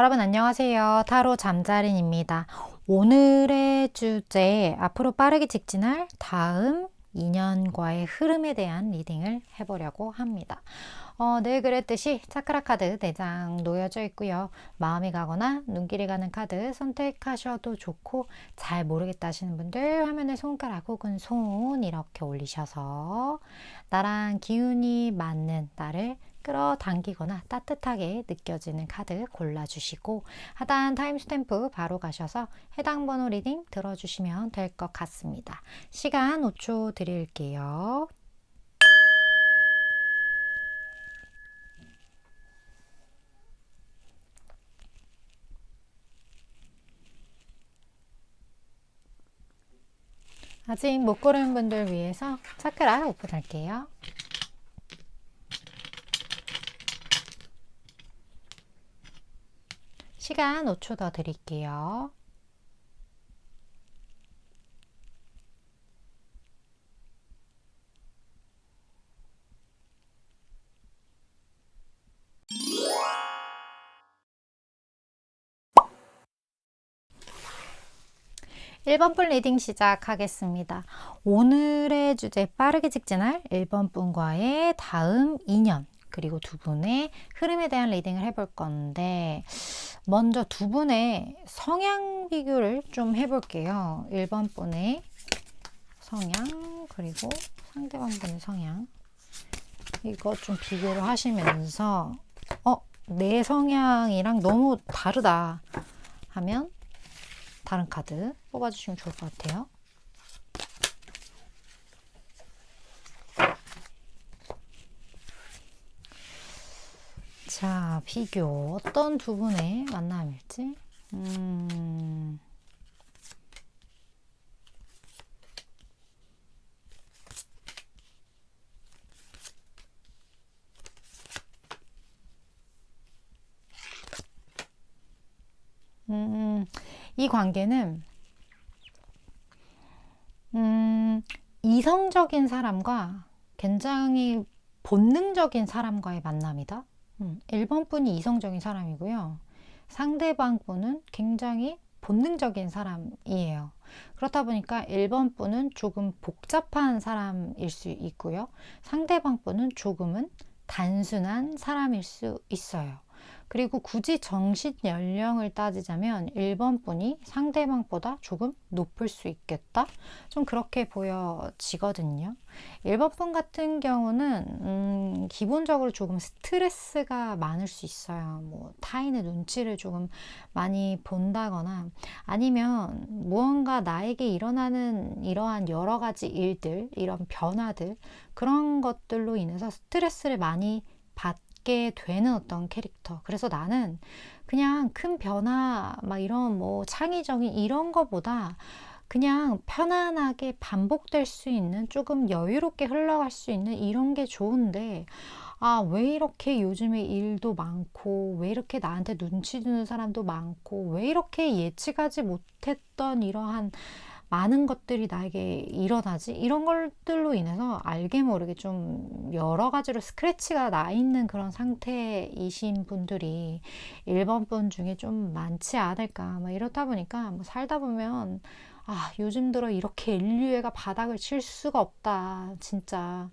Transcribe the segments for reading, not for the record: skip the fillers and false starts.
여러분 안녕하세요. 타로 잠자린입니다. 오늘의 주제, 앞으로 빠르게 직진할 다음 2년과의 흐름에 대한 리딩을 해보려고 합니다. 늘 그랬듯이 차크라 카드 4장 놓여져 있고요. 마음이 가거나 눈길이 가는 카드 선택하셔도 좋고, 잘 모르겠다 하시는 분들 화면에 손가락 혹은 손 이렇게 올리셔서 나랑 기운이 맞는, 나를 끌어당기거나 따뜻하게 느껴지는 카드 골라주시고, 하단 타임스탬프 바로 가셔서 해당 번호 리딩 들어주시면 될 것 같습니다. 시간 5초 드릴게요. 아직 못 고른 분들 위해서 차크라 오픈할게요. 시간 5초 더 드릴게요. 1번 분 리딩 시작하겠습니다. 오늘의 주제, 빠르게 직진할 1번 분과의 다음 2년, 그리고 두 분의 흐름에 대한 리딩을 해볼 건데, 먼저 두 분의 성향 비교를 좀 해볼게요. 1번 분의 성향, 그리고 상대방 분의 성향. 이거 좀 비교를 하시면서 내 성향이랑 너무 다르다 하면 다른 카드 뽑아주시면 좋을 것 같아요. 자, 비교. 어떤 두 분의 만남일지. 이 관계는 이성적인 사람과 굉장히 본능적인 사람과의 만남이다. 1번 분이 이성적인 사람이고요. 상대방 분은 굉장히 본능적인 사람이에요. 그렇다 보니까 1번 분은 조금 복잡한 사람일 수 있고요. 상대방 분은 조금은 단순한 사람일 수 있어요. 그리고 굳이 정신 연령을 따지자면 1번 분이 상대방보다 조금 높을 수 있겠다? 좀 그렇게 보여지거든요. 1번 분 같은 경우는 기본적으로 조금 스트레스가 많을 수 있어요. 뭐 타인의 눈치를 조금 많이 본다거나, 아니면 무언가 나에게 일어나는 이러한 여러 가지 일들, 이런 변화들, 그런 것들로 인해서 스트레스를 많이 받게 되는 어떤 캐릭터. 그래서 나는 그냥 큰 변화, 막 이런 뭐 창의적인 이런 거보다 그냥 편안하게 반복될 수 있는, 조금 여유롭게 흘러갈 수 있는 이런 게 좋은데, 왜 이렇게 요즘에 일도 많고, 왜 이렇게 나한테 눈치 주는 사람도 많고, 왜 이렇게 예측하지 못했던 이러한 많은 것들이 나에게 일어나지? 이런 것들로 인해서 알게 모르게 좀 여러 가지로 스크래치가 나 있는 그런 상태이신 분들이 1번 분 중에 좀 많지 않을까. 이렇다 보니까 뭐 살다 보면 요즘 들어 이렇게 인류애가 바닥을 칠 수가 없다. 진짜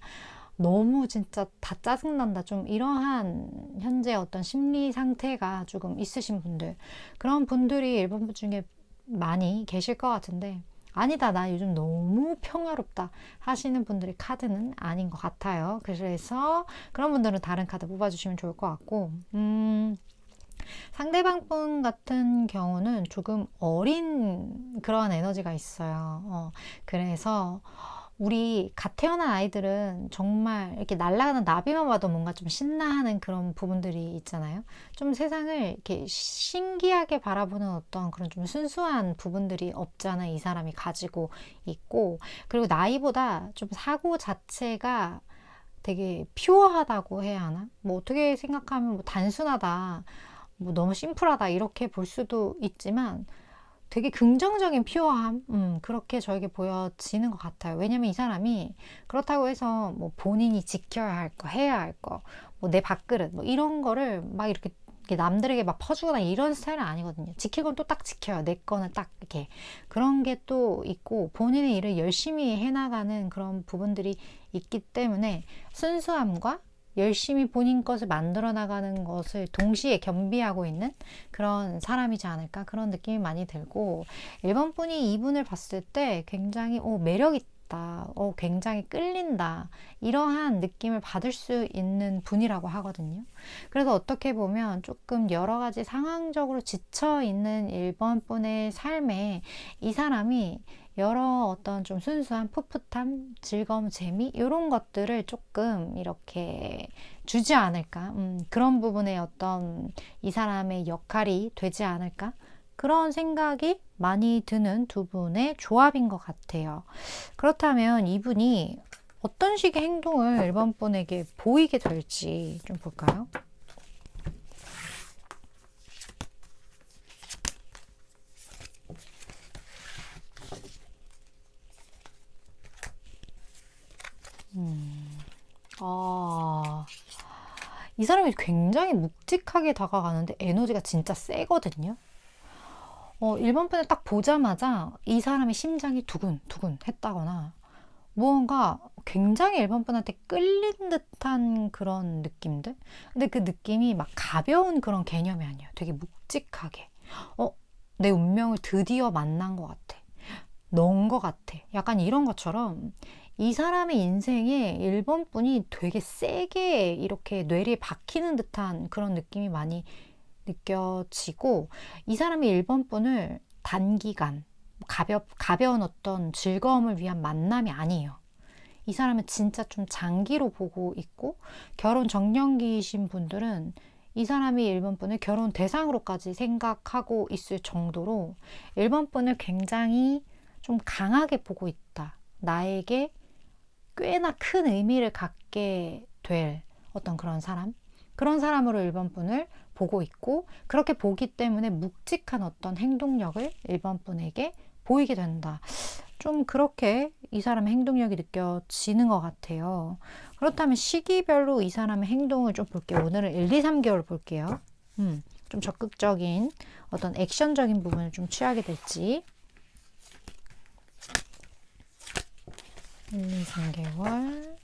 너무 진짜 다 짜증난다. 좀 이러한 현재 어떤 심리 상태가 조금 있으신 분들, 그런 분들이 1번 분 중에 많이 계실 것 같은데, 아니다, 나 요즘 너무 평화롭다 하시는 분들이 카드는 아닌 것 같아요. 그래서 그런 분들은 다른 카드 뽑아주시면 좋을 것 같고, 상대방 분 같은 경우는 조금 어린 그런 에너지가 있어요. 그래서 우리 갓 태어난 아이들은 정말 이렇게 날아가는 나비만 봐도 뭔가 좀 신나하는 그런 부분들이 있잖아요. 좀 세상을 이렇게 신기하게 바라보는 어떤 그런 좀 순수한 부분들이 없잖아, 이 사람이 가지고 있고. 그리고 나이보다 좀 사고 자체가 되게 퓨어하다고 해야 하나? 뭐 어떻게 생각하면 뭐 단순하다, 뭐 너무 심플하다 이렇게 볼 수도 있지만, 되게 긍정적인 퓨어함, 그렇게 저에게 보여지는 것 같아요. 왜냐면 이 사람이 그렇다고 해서 뭐 본인이 지켜야 할 거, 해야 할 거, 뭐 내 밥그릇, 뭐 이런 거를 막 이렇게 이렇게 남들에게 막 퍼주거나 이런 스타일은 아니거든요. 지킬 건 또 딱 지켜요. 내 거는 딱 이렇게. 그런 게 또 있고, 본인의 일을 열심히 해나가는 그런 부분들이 있기 때문에 순수함과 열심히 본인 것을 만들어 나가는 것을 동시에 겸비하고 있는 그런 사람이지 않을까, 그런 느낌이 많이 들고, 1번 분이 이분을 봤을 때 굉장히 매력 있다, 굉장히 끌린다, 이러한 느낌을 받을 수 있는 분이라고 하거든요. 그래서 어떻게 보면 조금 여러 가지 상황적으로 지쳐 있는 1번 분의 삶에 이 사람이 여러 어떤 좀 순수한 풋풋함, 즐거움, 재미 이런 것들을 조금 이렇게 주지 않을까, 그런 부분에 어떤 이 사람의 역할이 되지 않을까, 그런 생각이 많이 드는 두 분의 조합인 것 같아요. 그렇다면 이분이 어떤 식의 행동을 1번 분에게 보이게 될지 좀 볼까요? 이 사람이 굉장히 묵직하게 다가가는데 에너지가 진짜 세거든요. 1번 분을 딱 보자마자 이 사람의 심장이 두근두근 했다거나 무언가 굉장히 1번 분한테 끌린 듯한 그런 느낌들? 근데 그 느낌이 막 가벼운 그런 개념이 아니에요. 되게 묵직하게. 내 운명을 드디어 만난 것 같아. 넣은 것 같아. 약간 이런 것처럼 이 사람의 인생에 1번 분이 되게 세게 이렇게 뇌리에 박히는 듯한 그런 느낌이 많이 느껴지고, 이 사람이 1번 분을 단기간 가벼운 어떤 즐거움을 위한 만남이 아니에요. 이 사람은 진짜 좀 장기로 보고 있고, 결혼 정년기이신 분들은 이 사람이 1번 분을 결혼 대상으로까지 생각하고 있을 정도로 1번 분을 굉장히 좀 강하게 보고 있다. 나에게 꽤나 큰 의미를 갖게 될 어떤 그런 사람, 그런 사람으로 1번 분을 보고 있고, 그렇게 보기 때문에 묵직한 어떤 행동력을 1번 분에게 보이게 된다. 좀 그렇게 이 사람의 행동력이 느껴지는 것 같아요. 그렇다면 시기별로 이 사람의 행동을 좀 볼게요. 오늘은 1, 2, 3개월 볼게요. 좀 적극적인 어떤 액션적인 부분을 좀 취하게 될지. 1, 2, 3개월.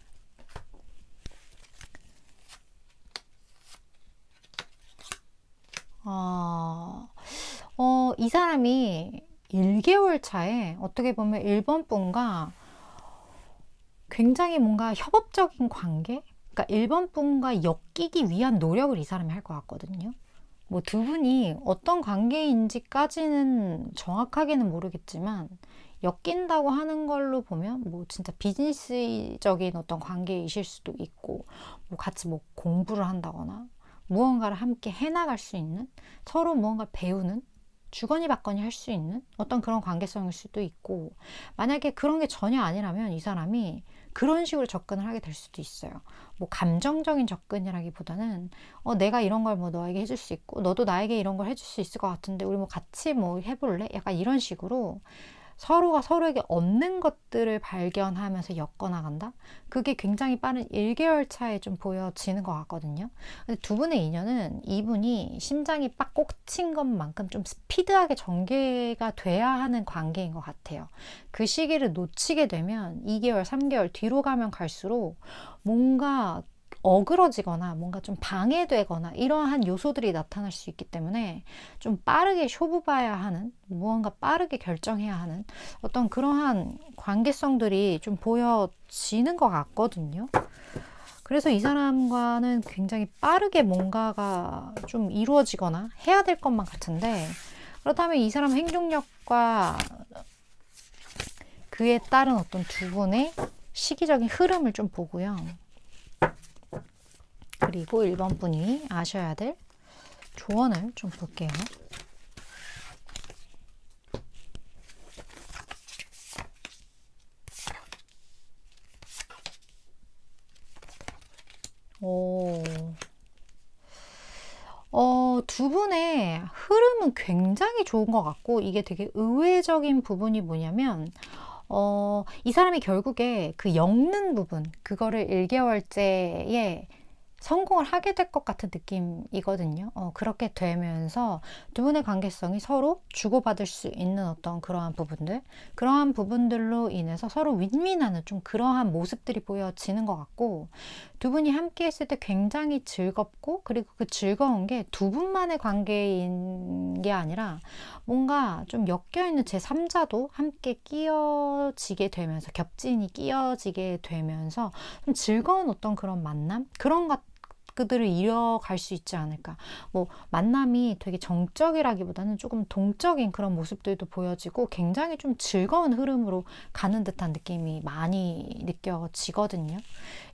이 사람이 1개월 차에 어떻게 보면 1번 분과 굉장히 뭔가 협업적인 관계? 그러니까 1번 분과 엮이기 위한 노력을 이 사람이 할 것 같거든요. 뭐 두 분이 어떤 관계인지까지는 정확하게는 모르겠지만, 엮인다고 하는 걸로 보면 뭐 진짜 비즈니스적인 어떤 관계이실 수도 있고, 뭐 같이 뭐 공부를 한다거나 무언가를 함께 해나갈 수 있는, 서로 무언가를 배우는, 주거니 받거니 할 수 있는 어떤 그런 관계성일 수도 있고, 만약에 그런 게 전혀 아니라면 이 사람이 그런 식으로 접근을 하게 될 수도 있어요. 뭐 감정적인 접근이라기보다는 내가 이런 걸 뭐 너에게 해줄 수 있고, 너도 나에게 이런 걸 해줄 수 있을 것 같은데 우리 뭐 같이 뭐 해볼래? 약간 이런 식으로 서로가 서로에게 없는 것들을 발견하면서 엮어나간다? 그게 굉장히 빠른 1개월 차에 좀 보여지는 것 같거든요. 근데 두 분의 인연은 이분이 심장이 빡 꽂힌 것만큼 좀 스피드하게 전개가 돼야 하는 관계인 것 같아요. 그 시기를 놓치게 되면 2개월, 3개월 뒤로 가면 갈수록 뭔가 어그러지거나 뭔가 좀 방해되거나 이러한 요소들이 나타날 수 있기 때문에 좀 빠르게 쇼부 봐야 하는, 무언가 빠르게 결정해야 하는 어떤 그러한 관계성들이 좀 보여지는 것 같거든요. 그래서 이 사람과는 굉장히 빠르게 뭔가가 좀 이루어지거나 해야 될 것만 같은데, 그렇다면 이 사람 행동력과 그에 따른 어떤 두 분의 시기적인 흐름을 좀 보고요. 그리고 1번 분이 아셔야 될 조언을 좀 볼게요. 두 분의 흐름은 굉장히 좋은 것 같고, 이게 되게 의외적인 부분이 뭐냐면, 이 사람이 결국에 그 엮는 부분, 그거를 1개월째에 성공을 하게 될 것 같은 느낌이거든요. 그렇게 되면서 두 분의 관계성이 서로 주고받을 수 있는 어떤 그러한 부분들로 인해서 서로 윈윈하는 좀 그러한 모습들이 보여지는 것 같고, 두 분이 함께 했을 때 굉장히 즐겁고, 그리고 그 즐거운 게 두 분만의 관계인 게 아니라 뭔가 좀 엮여있는 제3자도 함께 끼어지게 되면서, 겹진이 끼어지게 되면서 좀 즐거운 어떤 그런 만남? 그런 것들을 이어갈 수 있지 않을까. 뭐 만남이 되게 정적이라기보다는 조금 동적인 그런 모습들도 보여지고 굉장히 좀 즐거운 흐름으로 가는 듯한 느낌이 많이 느껴지거든요.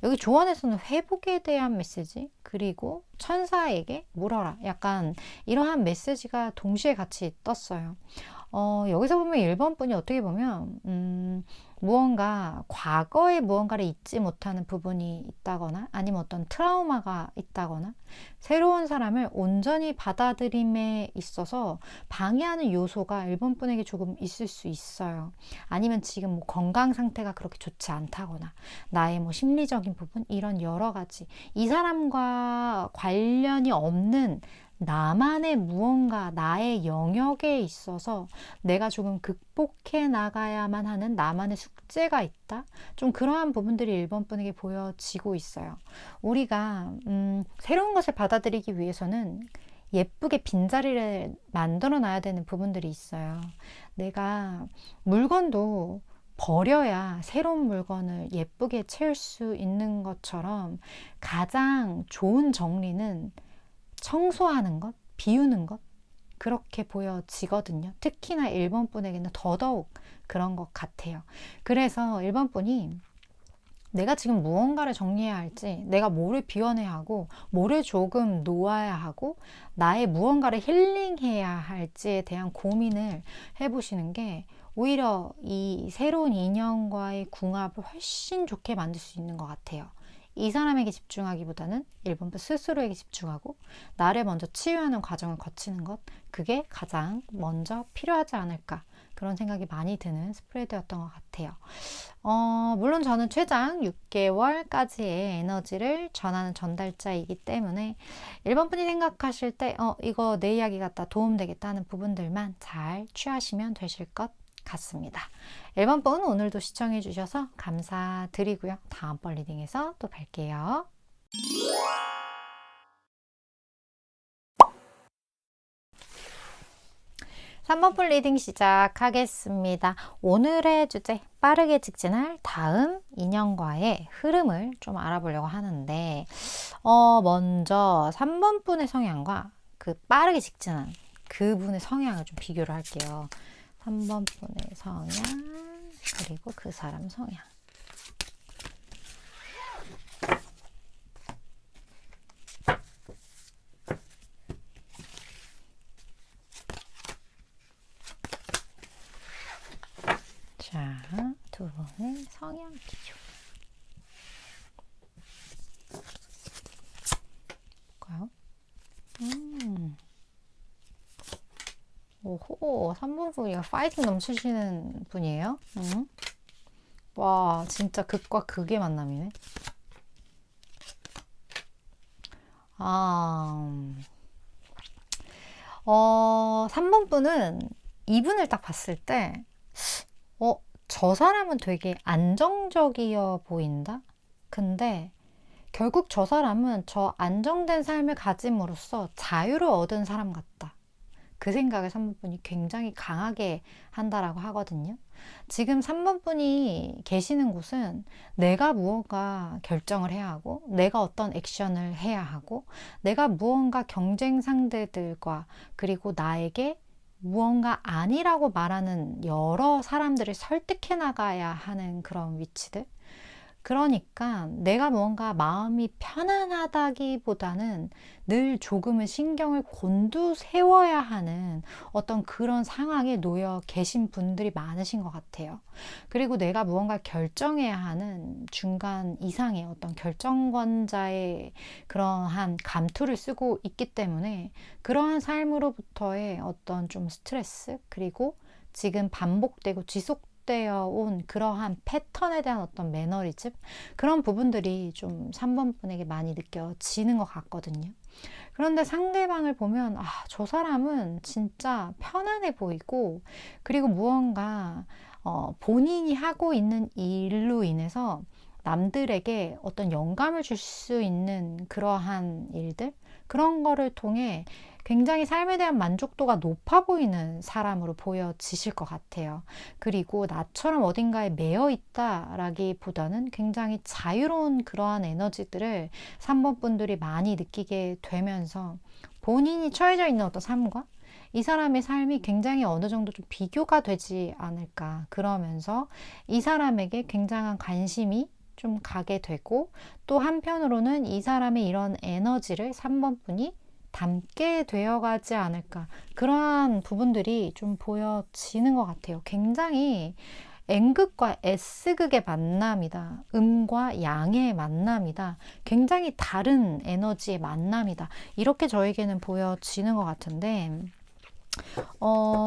여기 조언에서는 회복에 대한 메시지, 그리고 천사에게 물어라, 약간 이러한 메시지가 동시에 같이 떴어요. 여기서 보면 1번 분이 어떻게 보면 무언가 과거에 무언가를 잊지 못하는 부분이 있다거나, 아니면 어떤 트라우마가 있다거나, 새로운 사람을 온전히 받아들임에 있어서 방해하는 요소가 1번 분에게 조금 있을 수 있어요. 아니면 지금 뭐 건강 상태가 그렇게 좋지 않다거나, 나의 뭐 심리적인 부분, 이런 여러 가지 이 사람과 관련이 없는 나만의 무언가, 나의 영역에 있어서 내가 조금 극복해 나가야만 하는 나만의 숙제가 있다? 좀 그러한 부분들이 1번 분에게 보여지고 있어요. 우리가 새로운 것을 받아들이기 위해서는 예쁘게 빈자리를 만들어 놔야 되는 부분들이 있어요. 내가 물건도 버려야 새로운 물건을 예쁘게 채울 수 있는 것처럼, 가장 좋은 정리는 청소하는 것, 비우는 것, 그렇게 보여지거든요. 특히나 1번 분에게는 더더욱 그런 것 같아요. 그래서 1번 분이 내가 지금 무언가를 정리해야 할지, 내가 뭐를 비워내야 하고, 뭐를 조금 놓아야 하고, 나의 무언가를 힐링해야 할지에 대한 고민을 해보시는 게 오히려 이 새로운 인연과의 궁합을 훨씬 좋게 만들 수 있는 것 같아요. 이 사람에게 집중하기보다는 1번 스스로에게 집중하고 나를 먼저 치유하는 과정을 거치는 것, 그게 가장 먼저 필요하지 않을까, 그런 생각이 많이 드는 스프레드였던 것 같아요. 물론 저는 최장 6개월까지의 에너지를 전하는 전달자이기 때문에 1번 분이 생각하실 때 이거 내 이야기 같다, 도움되겠다 하는 부분들만 잘 취하시면 되실 것 같습니다. 1번 분 오늘도 시청해 주셔서 감사드리고요. 다음번 리딩에서 또 뵐게요. 3번 분 리딩 시작하겠습니다. 오늘의 주제, 빠르게 직진할 다음 인연과의 흐름을 좀 알아보려고 하는데, 먼저 3번 분의 성향과 그 빠르게 직진한 그분의 성향을 좀 비교를 할게요. 3번 분의 성향, 그리고 그 사람 성향. 자, 두 분의 성향 비교. 볼까요? 오호, 3번 분이가 파이팅 넘치시는 분이에요. 와, 진짜 극과 극의 만남이네. 3번 분은 이분을 딱 봤을 때, 저 사람은 되게 안정적이어 보인다? 근데 결국 저 사람은 저 안정된 삶을 가짐으로써 자유를 얻은 사람 같다. 그 생각을 3번 분이 굉장히 강하게 한다라고 하거든요. 지금 3번 분이 계시는 곳은 내가 무언가 결정을 해야 하고, 내가 어떤 액션을 해야 하고, 내가 무언가 경쟁 상대들과, 그리고 나에게 무언가 아니라고 말하는 여러 사람들을 설득해 나가야 하는 그런 위치들. 그러니까 내가 뭔가 마음이 편안하다기보다는 늘 조금은 신경을 곤두세워야 하는 어떤 그런 상황에 놓여 계신 분들이 많으신 것 같아요. 그리고 내가 무언가 결정해야 하는 중간 이상의 어떤 결정권자의 그러한 감투를 쓰고 있기 때문에 그러한 삶으로부터의 어떤 좀 스트레스, 그리고 지금 반복되고 지속되고 익숙되어 온 그러한 패턴에 대한 어떤 매너리즘, 그런 부분들이 좀 3번 분에게 많이 느껴지는 것 같거든요. 그런데 상대방을 보면 저 사람은 진짜 편안해 보이고, 그리고 무언가 본인이 하고 있는 일로 인해서 남들에게 어떤 영감을 줄 수 있는 그러한 일들, 그런 거를 통해 굉장히 삶에 대한 만족도가 높아 보이는 사람으로 보여지실 것 같아요. 그리고 나처럼 어딘가에 매여 있다라기보다는 굉장히 자유로운 그러한 에너지들을 3번 분들이 많이 느끼게 되면서 본인이 처해져 있는 어떤 삶과 이 사람의 삶이 굉장히 어느 정도 좀 비교가 되지 않을까. 그러면서 이 사람에게 굉장한 관심이 좀 가게 되고, 또 한편으로는 이 사람의 이런 에너지를 3번 분이 담게 되어가지 않을까. 그러한 부분들이 좀 보여지는 것 같아요. 굉장히 N극과 S극의 만남이다. 음과 양의 만남이다. 굉장히 다른 에너지의 만남이다. 이렇게 저에게는 보여지는 것 같은데,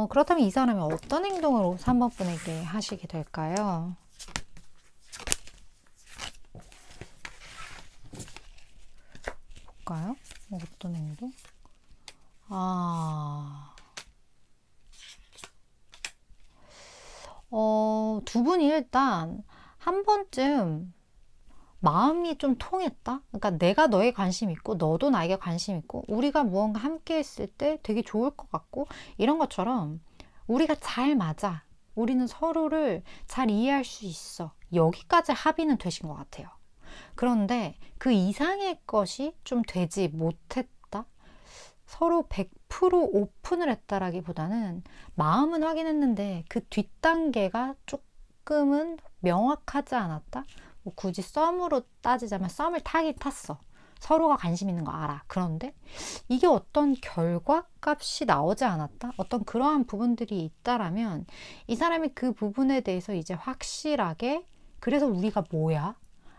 그렇다면 이 사람이 어떤 행동으로 3번 분에게 하시게 될까요? 볼까요? 어떤 행동? 두 분이 일단 한 번쯤 마음이 좀 통했다? 그러니까 내가 너에 관심 있고 너도 나에게 관심 있고 우리가 무언가 함께 했을 때 되게 좋을 것 같고, 이런 것처럼 우리가 잘 맞아. 우리는 서로를 잘 이해할 수 있어. 여기까지 합의는 되신 것 같아요. 그런데 그 이상의 것이 좀 되지 못했다? 서로 100% 오픈을 했다라기보다는 마음은 확인했는데 그 뒷단계가 조금은 명확하지 않았다? 뭐 굳이 썸으로 따지자면 썸을 타긴 탔어. 서로가 관심 있는 거 알아. 그런데 이게 어떤 결과값이 나오지 않았다? 어떤 그러한 부분들이 있다라면 이 사람이 그 부분에 대해서 이제 확실하게, 그래서 우리가 뭐야?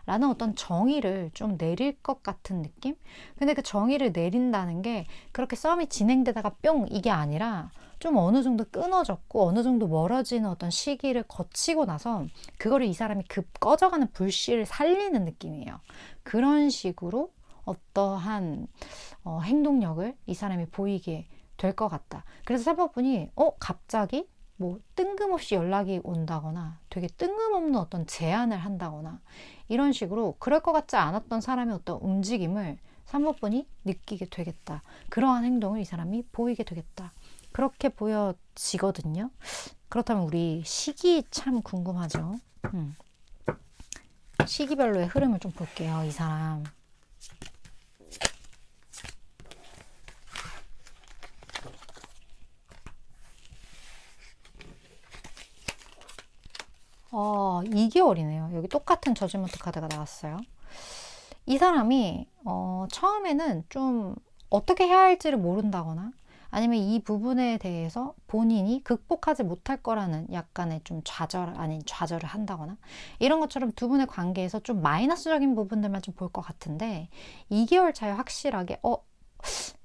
라는 어떤 정의를 좀 내릴 것 같은 느낌? 근데 그 정의를 내린다는 게 그렇게 썸이 진행되다가 뿅 이게 아니라 좀 어느 정도 끊어졌고 어느 정도 멀어지는 어떤 시기를 거치고 나서 그거를 이 사람이 급 꺼져가는 불씨를 살리는 느낌이에요. 그런 식으로 어떠한 행동력을 이 사람이 보이게 될 것 같다. 그래서 사법분이 갑자기 뭐 뜬금없이 연락이 온다거나 되게 뜬금없는 어떤 제안을 한다거나 이런 식으로 그럴 것 같지 않았던 사람의 어떤 움직임을 3번분이 느끼게 되겠다. 그러한 행동을 이 사람이 보이게 되겠다. 그렇게 보여지거든요. 그렇다면 우리 시기 참 궁금하죠. 시기별로의 흐름을 좀 볼게요. 이 사람. 어, 2개월이네요. 여기 똑같은 저지먼트 카드가 나왔어요. 이 사람이 처음에는 좀 어떻게 해야 할지를 모른다거나 아니면 이 부분에 대해서 본인이 극복하지 못할 거라는 약간의 좀 좌절 아닌 좌절을 한다거나 이런 것처럼 두 분의 관계에서 좀 마이너스적인 부분들만 좀 볼 것 같은데 2개월 차에 확실하게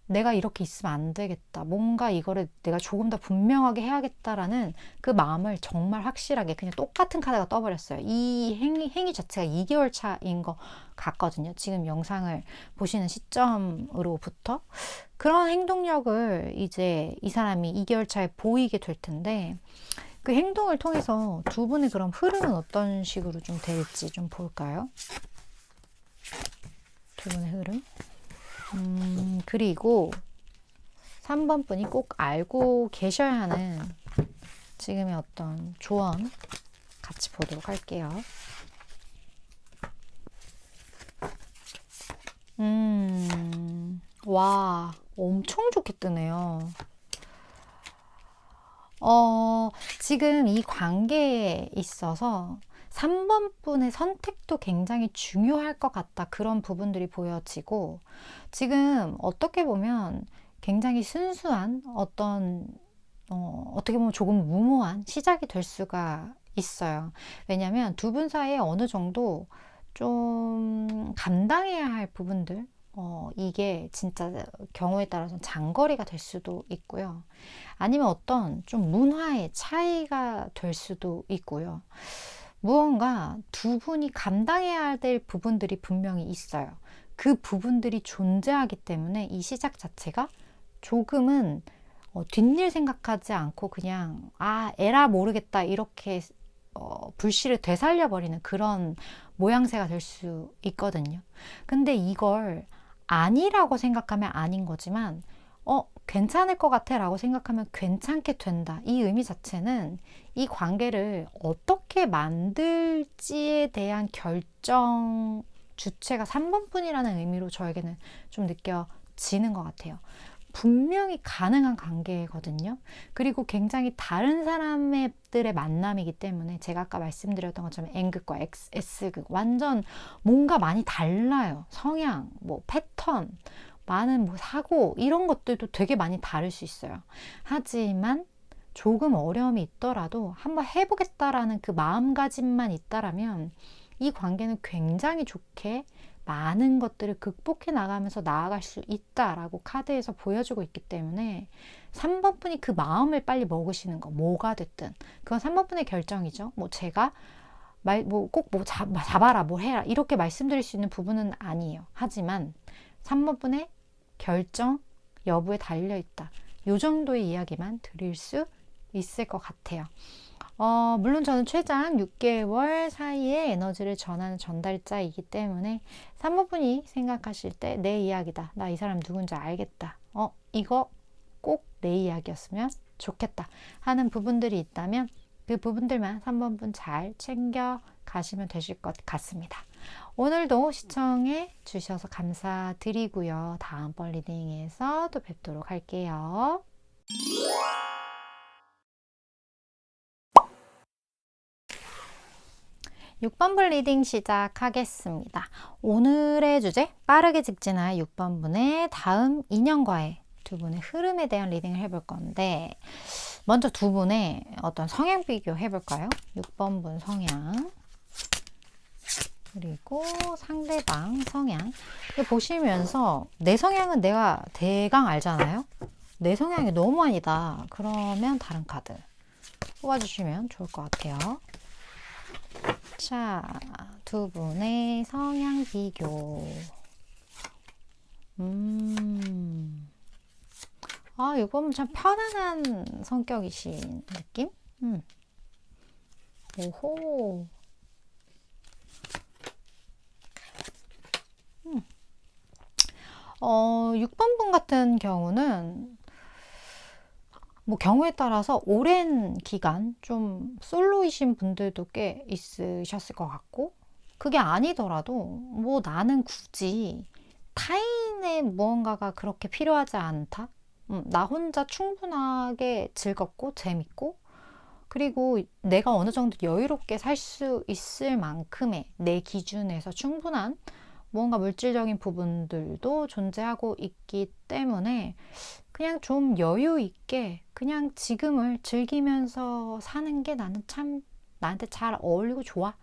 내가 이렇게 있으면 안 되겠다. 뭔가 이거를 내가 조금 더 분명하게 해야겠다라는 그 마음을 정말 확실하게 그냥 똑같은 카드가 떠버렸어요. 이 행위 자체가 2개월 차인 것 같거든요. 지금 영상을 보시는 시점으로부터. 그런 행동력을 이제 이 사람이 2개월 차에 보이게 될 텐데 그 행동을 통해서 두 분의 그런 흐름은 어떤 식으로 좀 될지 좀 볼까요? 두 분의 흐름. 그리고 3번 분이 꼭 알고 계셔야 하는 지금의 어떤 조언 같이 보도록 할게요. 와, 엄청 좋게 뜨네요. 지금 이 관계에 있어서 3번 분의 선택도 굉장히 중요할 것 같다. 그런 부분들이 보여지고 지금 어떻게 보면 굉장히 순수한 어떻게 보면 조금 무모한 시작이 될 수가 있어요. 왜냐하면 두 분 사이에 어느 정도 좀 감당해야 할 부분들, 이게 진짜 경우에 따라서는 장거리가 될 수도 있고요. 아니면 어떤 좀 문화의 차이가 될 수도 있고요. 무언가 두 분이 감당해야 될 부분들이 분명히 있어요. 그 부분들이 존재하기 때문에 이 시작 자체가 조금은 뒷일 생각하지 않고 그냥 에라 모르겠다 이렇게 불씨를 되살려버리는 그런 모양새가 될 수 있거든요. 근데 이걸 아니라고 생각하면 아닌 거지만 괜찮을 것 같아 라고 생각하면 괜찮게 된다. 이 의미 자체는 이 관계를 어떻게 만들지에 대한 결정 주체가 3번뿐이라는 의미로 저에게는 좀 느껴지는 것 같아요. 분명히 가능한 관계거든요. 그리고 굉장히 다른 사람들의 만남이기 때문에 제가 아까 말씀드렸던 것처럼 N극과 S극 완전 뭔가 많이 달라요. 성향, 뭐 패턴, 많은 뭐 사고 이런 것들도 되게 많이 다를 수 있어요. 하지만 조금 어려움이 있더라도 한번 해보겠다라는 그 마음가짐만 있다라면 이 관계는 굉장히 좋게 많은 것들을 극복해 나가면서 나아갈 수 있다라고 카드에서 보여주고 있기 때문에 3번분이 그 마음을 빨리 먹으시는 거, 뭐가 됐든 그건 3번분의 결정이죠. 뭐 제가 잡아라, 뭘 해라 이렇게 말씀드릴 수 있는 부분은 아니에요. 하지만 3번분의 결정 여부에 달려있다. 요 정도의 이야기만 드릴 수 있을 것 같아요. 물론 저는 최장 6개월 사이에 에너지를 전하는 전달자이기 때문에 3번분이 생각하실 때 내 이야기다. 나 이 사람 누군지 알겠다. 이거 꼭 내 이야기였으면 좋겠다 하는 부분들이 있다면 그 부분들만 3번분 잘 챙겨 가시면 되실 것 같습니다. 오늘도 시청해 주셔서 감사드리고요. 다음번 리딩에서 또 뵙도록 할게요. 6번분 리딩 시작하겠습니다. 오늘의 주제 빠르게 직진할 6번분의 다음 인연과의 두 분의 흐름에 대한 리딩을 해볼 건데 먼저 두 분의 어떤 성향 비교 해볼까요? 6번분 성향 그리고 상대방 성향 보시면서 내 성향은 내가 대강 알잖아요. 내 성향이 너무 아니다. 그러면 다른 카드 뽑아주시면 좋을 것 같아요. 자, 두 분의 성향 비교. 이건 참 편안한 성격이신 느낌? 오호. 6번분 같은 경우는 뭐 경우에 따라서 오랜 기간 좀 솔로이신 분들도 꽤 있으셨을 것 같고 그게 아니더라도 뭐 나는 굳이 타인의 무언가가 그렇게 필요하지 않다. 나 혼자 충분하게 즐겁고 재밌고 그리고 내가 어느 정도 여유롭게 살 수 있을 만큼의 내 기준에서 충분한 무언가 물질적인 부분들도 존재하고 있기 때문에 그냥 좀 여유 있게 그냥 지금을 즐기면서 사는 게 나는 참 나한테 잘 어울리고 좋아.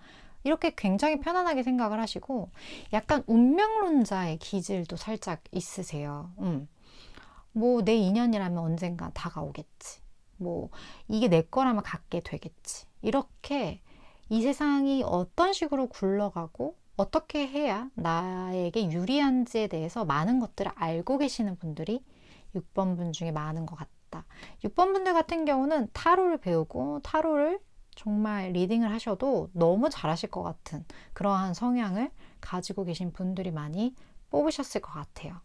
이렇게 굉장히 편안하게 생각을 하시고 약간 운명론자의 기질도 살짝 있으세요. 뭐 내 인연이라면 언젠가 다가오겠지. 뭐 이게 내 거라면 갖게 되겠지. 이렇게 이 세상이 어떤 식으로 굴러가고 어떻게 해야 나에게 유리한지에 대해서 많은 것들을 알고 계시는 분들이 6번분 중에 많은 것 같다. 6번분들 같은 경우는 타로를 배우고 타로를 정말 리딩을 하셔도 너무 잘하실 것 같은 그러한 성향을 가지고 계신 분들이 많이 뽑으셨을 것 같아요.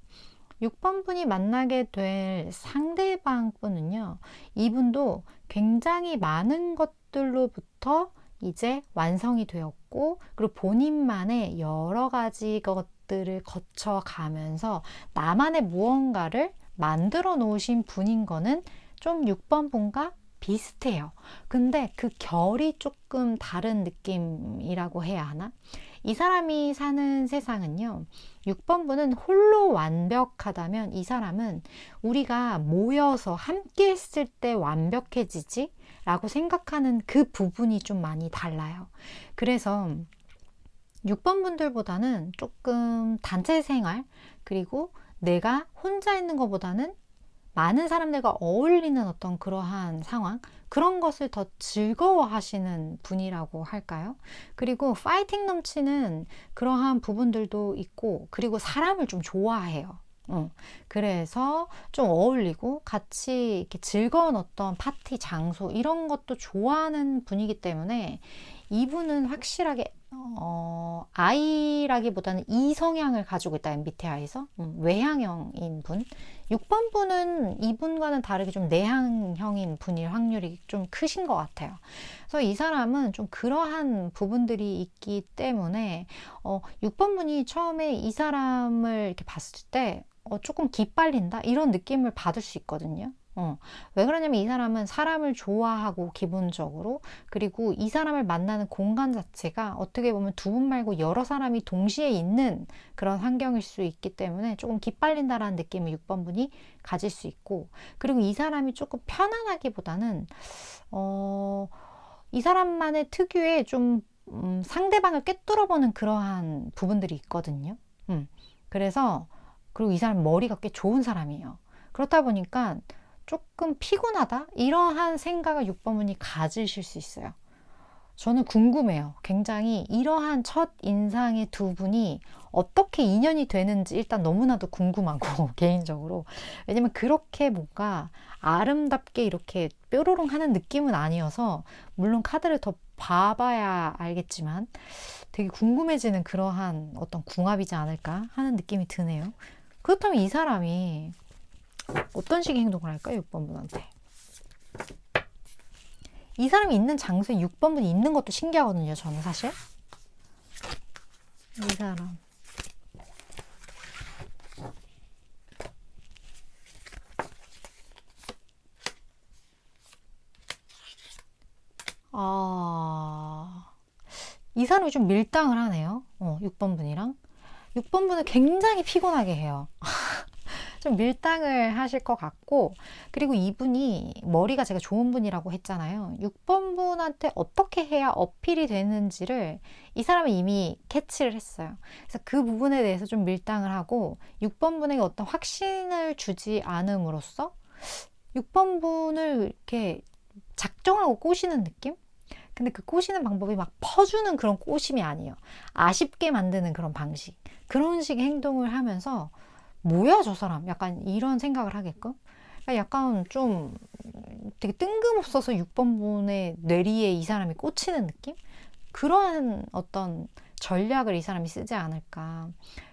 6번분이 만나게 될 상대방 분은요. 이분도 굉장히 많은 것들로부터 이제 완성이 되었고 그리고 본인만의 여러 가지 것들을 거쳐가면서 나만의 무언가를 만들어 놓으신 분인 거는 좀 6번분과 비슷해요. 근데 그 결이 조금 다른 느낌이라고 해야 하나? 이 사람이 사는 세상은요. 6번분은 홀로 완벽하다면 이 사람은 우리가 모여서 함께 했을 때 완벽해지지? 라고 생각하는 그 부분이 좀 많이 달라요. 그래서 6번 분들보다는 조금 단체 생활, 그리고 내가 혼자 있는 것보다는 많은 사람들과 어울리는 어떤 그러한 상황, 그런 것을 더 즐거워하시는 분이라고 할까요? 그리고 파이팅 넘치는 그러한 부분들도 있고, 그리고 사람을 좀 좋아해요. 그래서 좀 어울리고 같이 이렇게 즐거운 어떤 파티 장소 이런 것도 좋아하는 분이기 때문에 이분은 확실하게 I라기보다는 E 성향을 가지고 있다. MBTI에서 외향형인 분. 6번 분은 이분과는 다르게 좀 내향형인 분일 확률이 좀 크신 것 같아요. 그래서 이 사람은 좀 그러한 부분들이 있기 때문에 6번 분이 처음에 이 사람을 이렇게 봤을 때 조금 기빨린다 이런 느낌을 받을 수 있거든요. 왜 그러냐면 이 사람은 사람을 좋아하고 기본적으로, 그리고 이 사람을 만나는 공간 자체가 어떻게 보면 두 분 말고 여러 사람이 동시에 있는 그런 환경일 수 있기 때문에 조금 기빨린다라는 느낌을 6번 분이 가질 수 있고, 그리고 이 사람이 조금 편안하기보다는 이 사람만의 특유의 좀 상대방을 꿰뚫어보는 그러한 부분들이 있거든요. 그래서 그리고 이 사람 머리가 꽤 좋은 사람이에요. 그렇다 보니까 조금 피곤하다? 이러한 생각을 6번 분이 가지실 수 있어요. 저는 궁금해요. 굉장히 이러한 첫 인상의 두 분이 어떻게 인연이 되는지 일단 너무나도 궁금하고 개인적으로. 왜냐면 그렇게 뭔가 아름답게 이렇게 뾰로롱 하는 느낌은 아니어서, 물론 카드를 더 봐봐야 알겠지만 되게 궁금해지는 그러한 어떤 궁합이지 않을까 하는 느낌이 드네요. 그렇다면 이 사람이 어떤 식의 행동을 할까요? 6번 분한테. 이 사람이 있는 장소에 6번 분이 있는 것도 신기하거든요. 저는 사실. 이 사람. 이 사람이 좀 밀당을 하네요. 6번 분이랑. 6번 분은 굉장히 피곤하게 해요. 좀 밀당을 하실 것 같고, 그리고 이분이 머리가 제가 좋은 분이라고 했잖아요. 6번 분한테 어떻게 해야 어필이 되는지를 이 사람이 이미 캐치를 했어요. 그래서 그 부분에 대해서 좀 밀당을 하고 6번 분에게 어떤 확신을 주지 않음으로써 6번 분을 이렇게 작정하고 꼬시는 느낌? 근데 그 꼬시는 방법이 막 퍼주는 그런 꼬심이 아니에요. 아쉽게 만드는 그런 방식. 그런 식의 행동을 하면서 뭐야 저 사람? 약간 이런 생각을 하게끔. 그러니까 약간 좀 되게 뜬금없어서 6번 분의 뇌리에 이 사람이 꽂히는 느낌? 그러한 어떤 전략을 이 사람이 쓰지 않을까.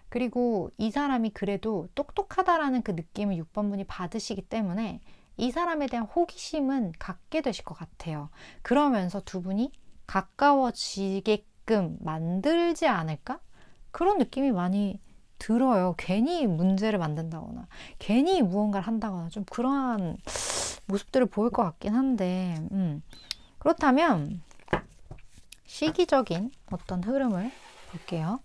그리고 이 사람이 그래도 똑똑하다라는 그 느낌을 6번 분이 받으시기 때문에 이 사람에 대한 호기심은 갖게 되실 것 같아요. 그러면서 두 분이 가까워지게끔 만들지 않을까? 그런 느낌이 많이 들어요. 괜히 문제를 만든다거나, 괜히 무언가를 한다거나, 좀 그러한 모습들을 보일 것 같긴 한데, 그렇다면, 시기적인 어떤 흐름을 볼게요.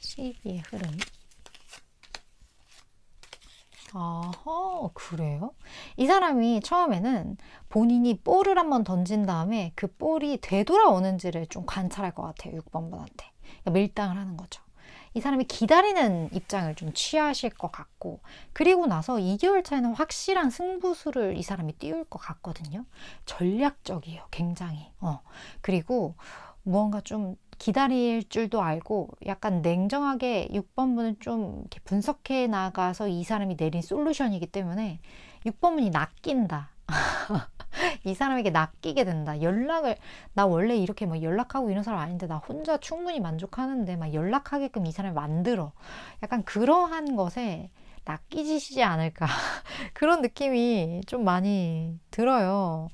시기의 흐름. 아하, 그래요? 이 사람이 처음에는 본인이 볼을 한번 던진 다음에 그 볼이 되돌아오는지를 좀 관찰할 것 같아요. 6번 분한테. 그러니까 밀당을 하는 거죠. 이 사람이 기다리는 입장을 좀 취하실 것 같고, 그리고 나서 2개월 차에는 확실한 승부수를 이 사람이 띄울 것 같거든요. 전략적이에요. 굉장히. 그리고 무언가 좀 기다릴 줄도 알고, 약간 냉정하게 6번 분은 좀 이렇게 분석해 나가서 이 사람이 내린 솔루션이기 때문에 6번 분이 낚인다. 이 사람에게 낚이게 된다. 나 원래 이렇게 막 연락하고 이런 사람 아닌데 나 혼자 충분히 만족하는데 막 연락하게끔 이 사람을 만들어. 약간 그러한 것에 낚이시지 않을까. 그런 느낌이 좀 많이 들어요.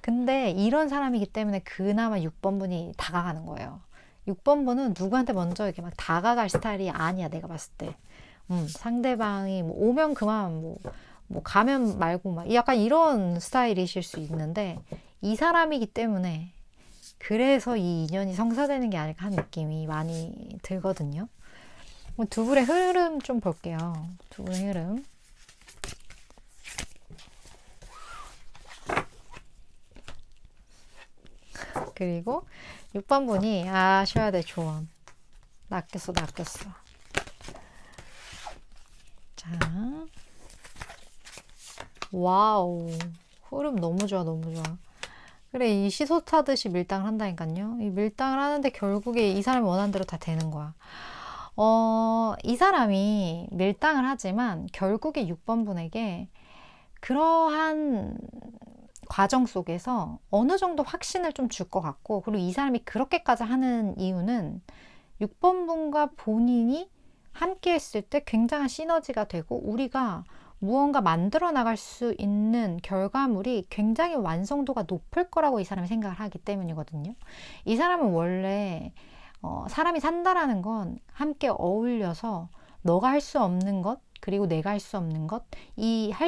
근데 이런 사람이기 때문에 그나마 6번 분이 다가가는 거예요. 6번 분은 누구한테 먼저 이렇게 막 다가갈 스타일이 아니야, 내가 봤을 때. 상대방이 뭐 오면 그만, 뭐 가면 말고 막 약간 이런 스타일이실 수 있는데, 이 사람이기 때문에 그래서 이 인연이 성사되는 게 아닐까 하는 느낌이 많이 들거든요. 두 분의 흐름 좀 볼게요. 두 분의 흐름. 그리고 6번 분이 아셔야 될 조언. 낚였어. 자, 와우. 흐름 너무 좋아. 그래, 이 시소 타듯이 밀당을 한다니까요. 이 밀당을 하는데 결국에 이 사람이 원하는 대로 다 되는 거야. 이 사람이 밀당을 하지만 결국에 6번 분에게 그러한 과정 속에서 어느 정도 확신을 좀 줄 것 같고, 그리고 이 사람이 그렇게까지 하는 이유는 6번 분과 본인이 함께 했을 때 굉장한 시너지가 되고 우리가 무언가 만들어 나갈 수 있는 결과물이 굉장히 완성도가 높을 거라고 이 사람이 생각을 하기 때문이거든요. 이 사람은 원래 사람이 산다라는 건 함께 어울려서 너가 할 수 없는 것, 그리고 내가 할 수 없는 것,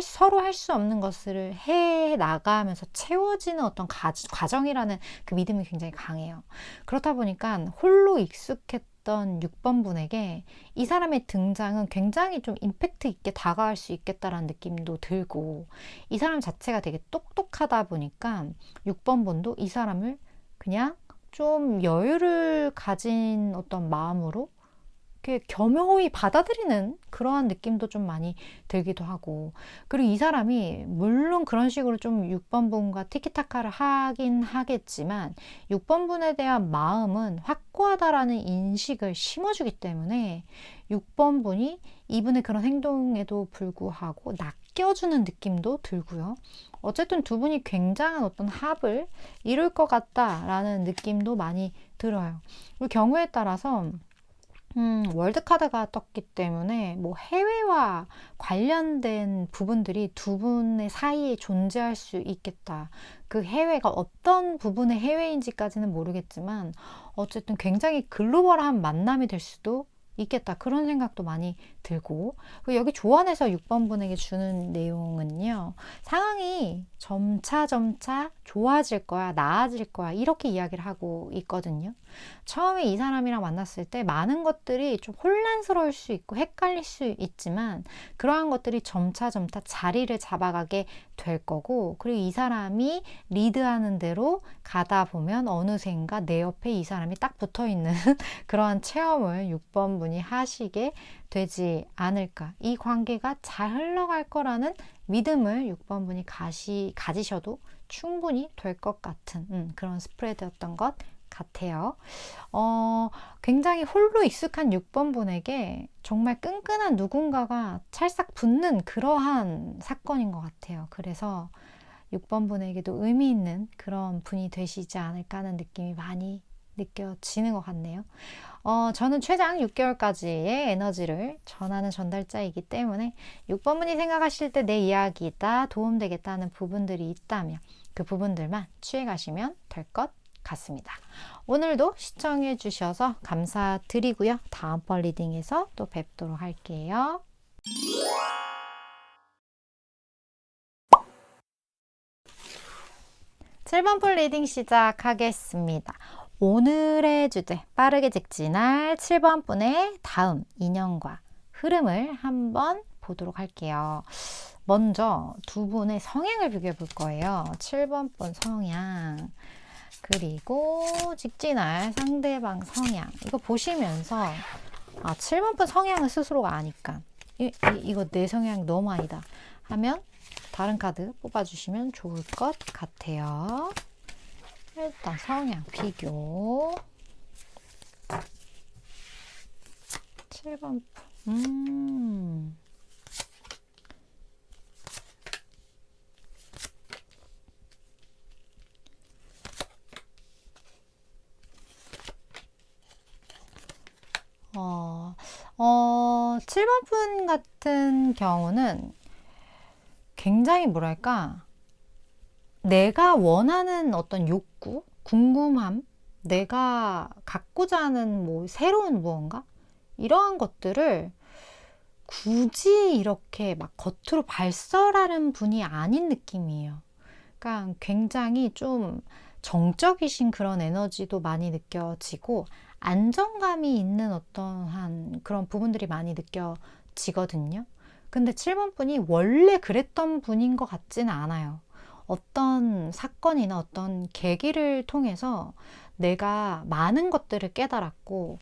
서로 할 수 없는 것을 해 나가면서 채워지는 어떤 과정이라는 그 믿음이 굉장히 강해요. 그렇다 보니까 홀로 익숙했던 6번 분에게 이 사람의 등장은 굉장히 좀 임팩트 있게 다가갈 수 있겠다라는 느낌도 들고, 이 사람 자체가 되게 똑똑하다 보니까 6번 분도 이 사람을 그냥 좀 여유를 가진 어떤 마음으로 이렇게 겸허히 받아들이는 그러한 느낌도 좀 많이 들기도 하고, 그리고 이 사람이 물론 그런 식으로 좀 6번 분과 티키타카를 하긴 하겠지만 6번 분에 대한 마음은 확고하다라는 인식을 심어주기 때문에 6번 분이 이분의 그런 행동에도 불구하고 낚여주는 느낌도 들고요. 어쨌든 두 분이 굉장한 어떤 합을 이룰 것 같다라는 느낌도 많이 들어요. 그리고 경우에 따라서 월드카드가 떴기 때문에 뭐 해외와 관련된 부분들이 두 분의 사이에 존재할 수 있겠다. 그 해외가 어떤 부분의 해외인지까지는 모르겠지만 어쨌든 굉장히 글로벌한 만남이 될 수도 있겠다. 그런 생각도 많이 들고, 그리고 여기 조언에서 6번 분에게 주는 내용은요, 상황이 점차 좋아질 거야, 나아질 거야, 이렇게 이야기를 하고 있거든요. 처음에 이 사람이랑 만났을 때 많은 것들이 좀 혼란스러울 수 있고 헷갈릴 수 있지만 그러한 것들이 점차 자리를 잡아가게 될 거고, 그리고 이 사람이 리드하는 대로 가다 보면 어느샌가 내 옆에 이 사람이 딱 붙어 있는 그러한 체험을 6번 분이 하시게 되지 않을까. 이 관계가 잘 흘러갈 거라는 믿음을 6번 분이 가지셔도 충분히 될 것 같은 그런 스프레드였던 것 같아요. 굉장히 홀로 익숙한 6번 분에게 정말 끈끈한 누군가가 찰싹 붙는 그러한 사건인 것 같아요. 그래서 6번 분에게도 의미 있는 그런 분이 되시지 않을까 하는 느낌이 많이 느껴지는 것 같네요. 저는 최장 6개월까지의 에너지를 전하는 전달자이기 때문에 6번 분이 생각하실 때 내 이야기다, 도움되겠다는 부분들이 있다면 그 부분들만 취해 가시면 될 것 같습니다. 오늘도 시청해 주셔서 감사드리고요. 다음번 리딩에서 또 뵙도록 할게요. 7번 풀 리딩 시작하겠습니다. 오늘의 주제, 빠르게 직진할 7번 분의 다음 인연과 흐름을 한번 보도록 할게요. 먼저 두 분의 성향을 비교해 볼 거예요. 7번 분 성향, 그리고 직진할 상대방 성향. 이거 보시면서 7번 분 성향은 스스로가 아니까 이거 내 성향 너무 아니다 하면 다른 카드 뽑아주시면 좋을 것 같아요. 일단 성향 비교. 7번 분. 어, 7번 분 같은 경우는 굉장히 뭐랄까, 내가 원하는 어떤 욕구, 궁금함, 내가 갖고자 하는 뭐 새로운 무언가, 이러한 것들을 굳이 이렇게 막 겉으로 발설하는 분이 아닌 느낌이에요. 그러니까 굉장히 좀 정적이신 그런 에너지도 많이 느껴지고 안정감이 있는 어떠한 그런 부분들이 많이 느껴지거든요. 근데 7번 분이 원래 그랬던 분인 것 같지는 않아요. 어떤 사건이나 어떤 계기를 통해서 내가 많은 것들을 깨달았고,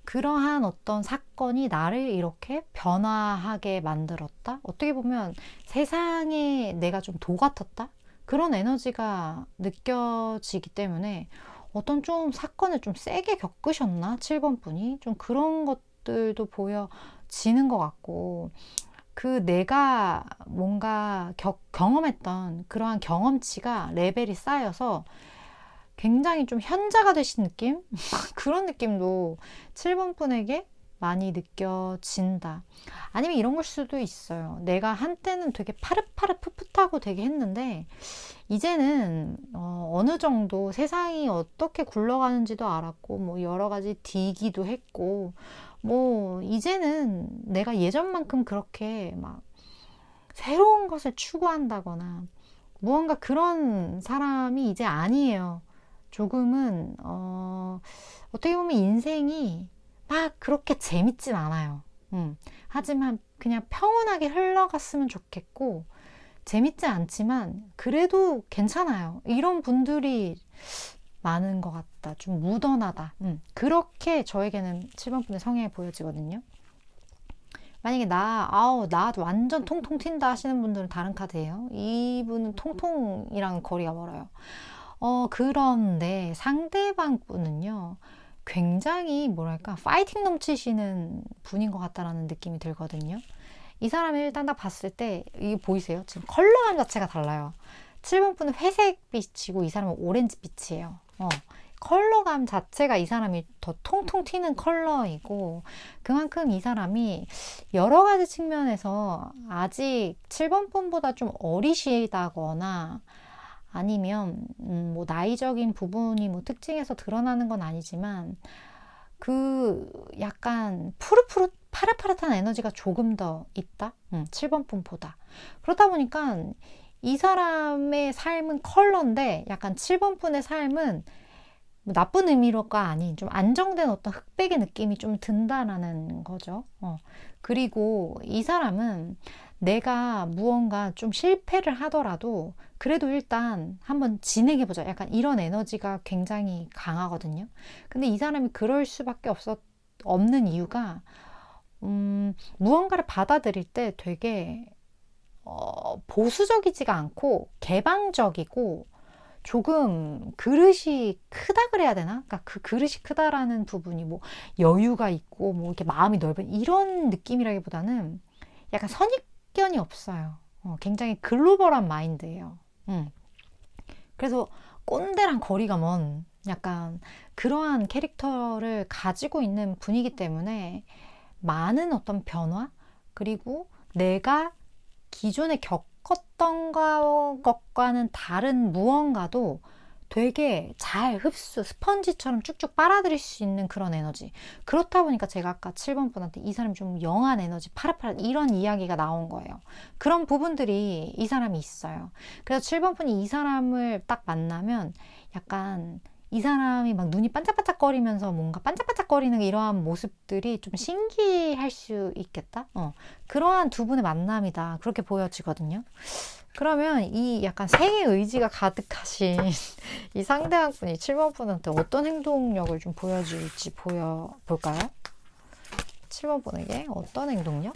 그러한 어떤 사건이 나를 이렇게 변화하게 만들었다? 어떻게 보면 세상에 내가 좀 도 같았다? 그런 에너지가 느껴지기 때문에 어떤 좀 사건을 좀 세게 겪으셨나? 7번 분이? 좀 그런 것들도 보여지는 것 같고, 그 내가 뭔가 경험했던 그러한 경험치가 레벨이 쌓여서 굉장히 좀 현자가 되신 느낌? 그런 느낌도 7번 분에게 많이 느껴진다. 아니면 이런 걸 수도 있어요. 내가 한때는 되게 파릇파릇 풋풋하고 되게 했는데 이제는 어느 정도 세상이 어떻게 굴러가는지도 알았고 뭐 여러 가지 디기도 했고 뭐 이제는 내가 예전만큼 그렇게 막 새로운 것을 추구한다거나 무언가 그런 사람이 이제 아니에요. 조금은 어떻게 보면 인생이 막 그렇게 재밌진 않아요. 하지만 그냥 평온하게 흘러갔으면 좋겠고 재밌지 않지만 그래도 괜찮아요. 이런 분들이 많은 것 같다. 좀 무던하다. 그렇게 저에게는 7번 분의 성향이 보여지거든요. 만약에 나 완전 통통 튄다 하시는 분들은 다른 카드예요. 이분은 통통이랑 거리가 멀어요. 그런데 상대방 분은요, 굉장히 뭐랄까, 파이팅 넘치시는 분인 것 같다라는 느낌이 들거든요. 이 사람을 일단 딱 봤을 때, 이게 보이세요? 지금 컬러감 자체가 달라요. 7번 분은 회색빛이고 이 사람은 오렌지빛이에요. 컬러감 자체가 이 사람이 더 통통 튀는 컬러이고 그만큼 이 사람이 여러 가지 측면에서 아직 7번 분보다 좀 어리시다거나 아니면 뭐 나이적인 부분이 뭐 특징에서 드러나는 건 아니지만 그 약간 푸릇푸릇 파릇파릇한 에너지가 조금 더 있다. 7번 분보다. 그렇다 보니까 이 사람의 삶은 컬러인데 약간 7번 분의 삶은 뭐 나쁜 의미로가 아닌 좀 안정된 어떤 흑백의 느낌이 좀 든다라는 거죠. 그리고 이 사람은 내가 무언가 좀 실패를 하더라도 그래도 일단 한번 진행해보자. 약간 이런 에너지가 굉장히 강하거든요. 근데 이 사람이 그럴 수밖에 없는 이유가 무언가를 받아들일 때 되게 보수적이지가 않고 개방적이고 조금 그릇이 크다 그래야 되나? 그러니까 그 그릇이 크다라는 부분이 뭐 여유가 있고 뭐 이렇게 마음이 넓은 이런 느낌이라기보다는 약간 선입견이 없어요. 굉장히 글로벌한 마인드예요. 그래서 꼰대랑 거리가 먼 약간 그러한 캐릭터를 가지고 있는 분이기 때문에 많은 어떤 변화 그리고 내가 기존에 겪었던 것과는 다른 무언가도 되게 잘 흡수, 스펀지처럼 쭉쭉 빨아들일 수 있는 그런 에너지. 그렇다 보니까 제가 아까 7번 분한테 이 사람이 좀 영한 에너지, 파릇파릇 이런 이야기가 나온 거예요. 그런 부분들이 이 사람이 있어요. 그래서 7번 분이 이 사람을 딱 만나면 약간 이 사람이 막 눈이 반짝반짝거리면서 뭔가 반짝반짝거리는 이러한 모습들이 좀 신기할 수 있겠다? 그러한 두 분의 만남이다. 그렇게 보여지거든요. 그러면 이 약간 생의 의지가 가득하신 이 상대방 분이 7번 분한테 어떤 행동력을 좀 보여줄지 볼까요? 7번 분에게 어떤 행동력?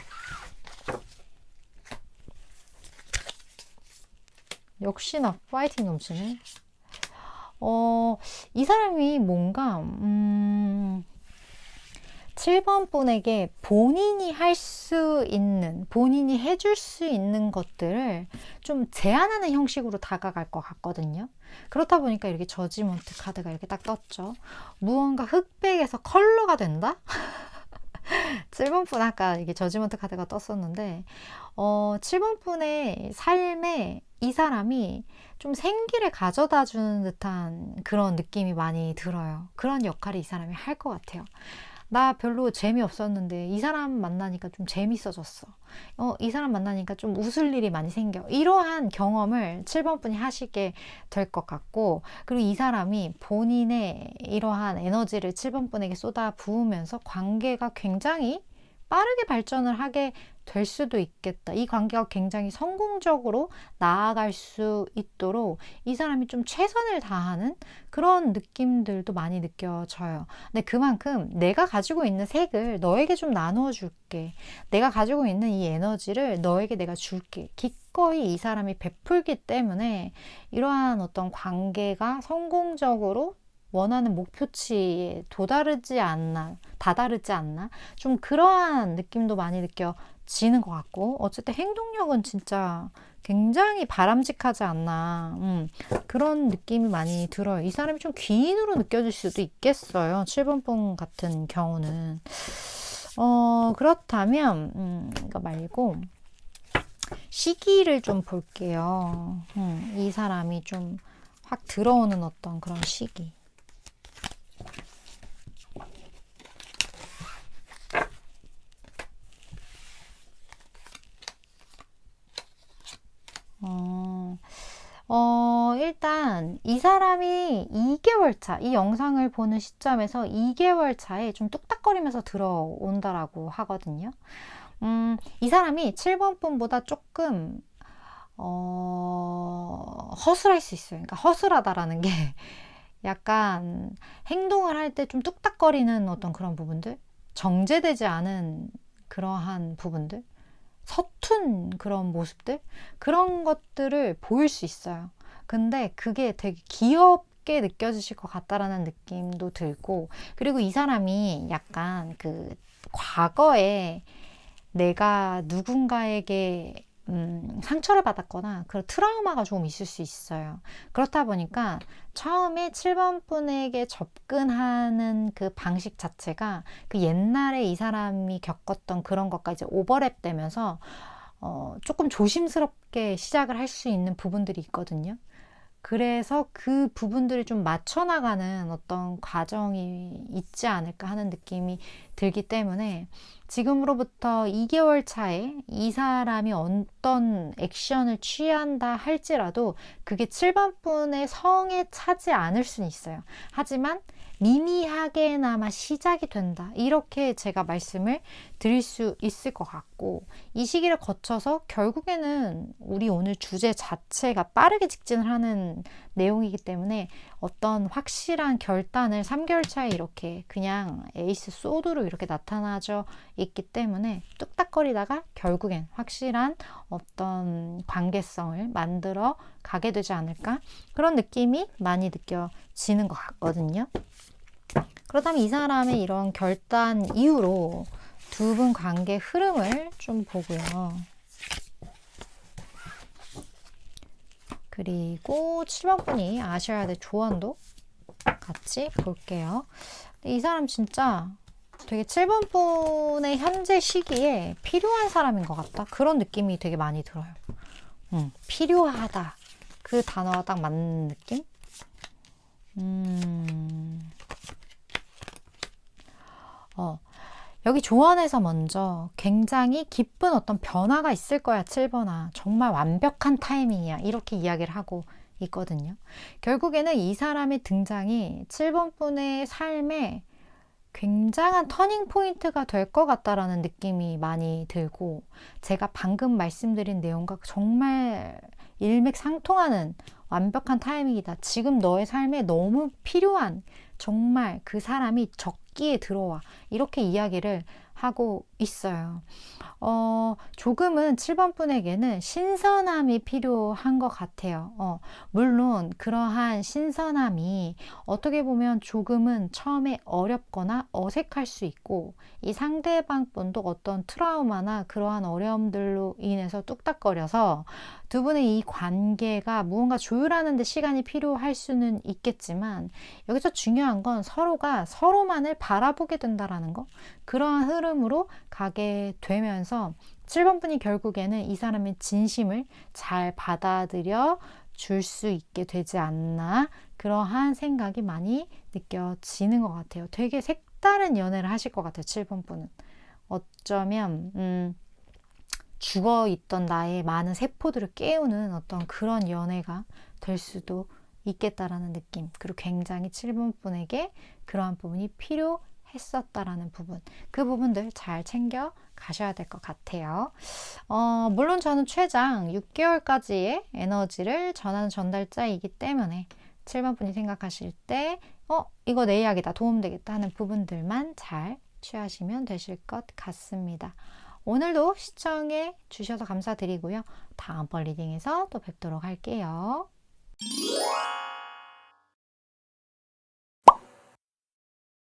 역시나 파이팅 넘치네. 이 사람이 뭔가 7번 분에게 본인이 할 수 있는, 본인이 해줄 수 있는 것들을 좀 제안하는 형식으로 다가갈 것 같거든요. 그렇다 보니까 이렇게 저지먼트 카드가 이렇게 딱 떴죠. 무언가 흑백에서 컬러가 된다? 7번 분 아까 이게 저지먼트 카드가 떴었는데 7번 분의 삶에 이 사람이 좀 생기를 가져다 주는 듯한 그런 느낌이 많이 들어요. 그런 역할을 이 사람이 할 것 같아요. 나 별로 재미없었는데 이 사람 만나니까 좀 재밌어졌어. 이 사람 만나니까 좀 웃을 일이 많이 생겨. 이러한 경험을 7번 분이 하시게 될 것 같고 그리고 이 사람이 본인의 이러한 에너지를 7번 분에게 쏟아 부으면서 관계가 굉장히 빠르게 발전을 하게 될 수도 있겠다. 이 관계가 굉장히 성공적으로 나아갈 수 있도록 이 사람이 좀 최선을 다하는 그런 느낌들도 많이 느껴져요. 근데 그만큼 내가 가지고 있는 색을 너에게 좀 나누어 줄게. 내가 가지고 있는 이 에너지를 너에게 내가 줄게. 기꺼이 이 사람이 베풀기 때문에 이러한 어떤 관계가 성공적으로 원하는 목표치에 다다르지 않나? 좀 그러한 느낌도 많이 느껴지는 것 같고, 어쨌든 행동력은 진짜 굉장히 바람직하지 않나. 그런 느낌이 많이 들어요. 이 사람이 좀 귀인으로 느껴질 수도 있겠어요. 7번 분 같은 경우는. 그렇다면, 이거 말고, 시기를 좀 볼게요. 이 사람이 좀 확 들어오는 어떤 그런 시기. 일단 이 사람이 2개월 차, 이 영상을 보는 시점에서 2개월 차에 좀 뚝딱거리면서 들어온다라고 하거든요. 이 사람이 7번 분보다 조금 허술할 수 있어요. 그러니까 허술하다라는 게 약간 행동을 할 때 좀 뚝딱거리는 어떤 그런 부분들, 정제되지 않은 그러한 부분들, 서툰 그런 모습들, 그런 것들을 보일 수 있어요. 근데 그게 되게 귀엽게 느껴지실 것 같다라는 느낌도 들고, 그리고 이 사람이 약간 그 과거에 내가 누군가에게 상처를 받았거나 그런 트라우마가 조금 있을 수 있어요. 그렇다 보니까 처음에 7번 분에게 접근하는 그 방식 자체가 그 옛날에 이 사람이 겪었던 그런 것과 이제 오버랩 되면서 조금 조심스럽게 시작을 할 수 있는 부분들이 있거든요. 그래서 그 부분들을 좀 맞춰나가는 어떤 과정이 있지 않을까 하는 느낌이 들기 때문에 지금으로부터 2개월 차에 이 사람이 어떤 액션을 취한다 할지라도 그게 7번 분의 성에 차지 않을 수는 있어요. 하지만 미미하게나마 시작이 된다. 이렇게 제가 말씀을 드릴 수 있을 것 같고, 이 시기를 거쳐서 결국에는 우리 오늘 주제 자체가 빠르게 직진을 하는 내용이기 때문에 어떤 확실한 결단을 3개월 차에 이렇게 그냥 에이스 소드로 이렇게 나타나져 있기 때문에 뚝딱거리다가 결국엔 확실한 어떤 관계성을 만들어 가게 되지 않을까, 그런 느낌이 많이 느껴지는 것 같거든요. 그렇다면 이 사람의 이런 결단 이후로 두 분 관계 흐름을 좀 보고요. 그리고 7번 분이 아셔야 될 조언도 같이 볼게요. 이 사람 진짜 되게 7번 분의 현재 시기에 필요한 사람인 것 같다. 그런 느낌이 되게 많이 들어요. 필요하다. 그 단어가 딱 맞는 느낌? 여기 조언에서 먼저 굉장히 기쁜 어떤 변화가 있을 거야, 7번아. 정말 완벽한 타이밍이야. 이렇게 이야기를 하고 있거든요. 결국에는 이 사람의 등장이 7번 분의 삶에 굉장한 터닝 포인트가 될 것 같다라는 느낌이 많이 들고, 제가 방금 말씀드린 내용과 정말 일맥상통하는 완벽한 타이밍이다. 지금 너의 삶에 너무 필요한 정말 그 사람이 적기에 들어와. 이렇게 이야기를 하고 있어요. 조금은 7번 분에게는 신선함이 필요한 것 같아요. 물론 그러한 신선함이 어떻게 보면 조금은 처음에 어렵거나 어색할 수 있고, 이 상대방 분도 어떤 트라우마나 그러한 어려움들로 인해서 뚝딱거려서 두 분의 이 관계가 무언가 조율하는 데 시간이 필요할 수는 있겠지만, 여기서 중요한 건 서로가 서로만을 바라보게 된다라는 거, 그러한 흐름으로 가게 되면서 7번 분이 결국에는 이 사람의 진심을 잘 받아들여 줄 수 있게 되지 않나, 그러한 생각이 많이 느껴지는 것 같아요. 되게 색다른 연애를 하실 것 같아요, 7번 분은. 어쩌면 죽어있던 나의 많은 세포들을 깨우는 어떤 그런 연애가 될 수도 있겠다라는 느낌. 그리고 굉장히 7번 분에게 그러한 부분이 필요했을 했었다라는 부분, 그 부분들 잘 챙겨 가셔야 될 것 같아요. 물론 저는 최장 6개월까지의 에너지를 전하는 전달자이기 때문에 7번 분이 생각하실 때 이거 내 이야기다, 도움되겠다 하는 부분들만 잘 취하시면 되실 것 같습니다. 오늘도 시청해 주셔서 감사드리고요. 다음번 리딩에서 또 뵙도록 할게요.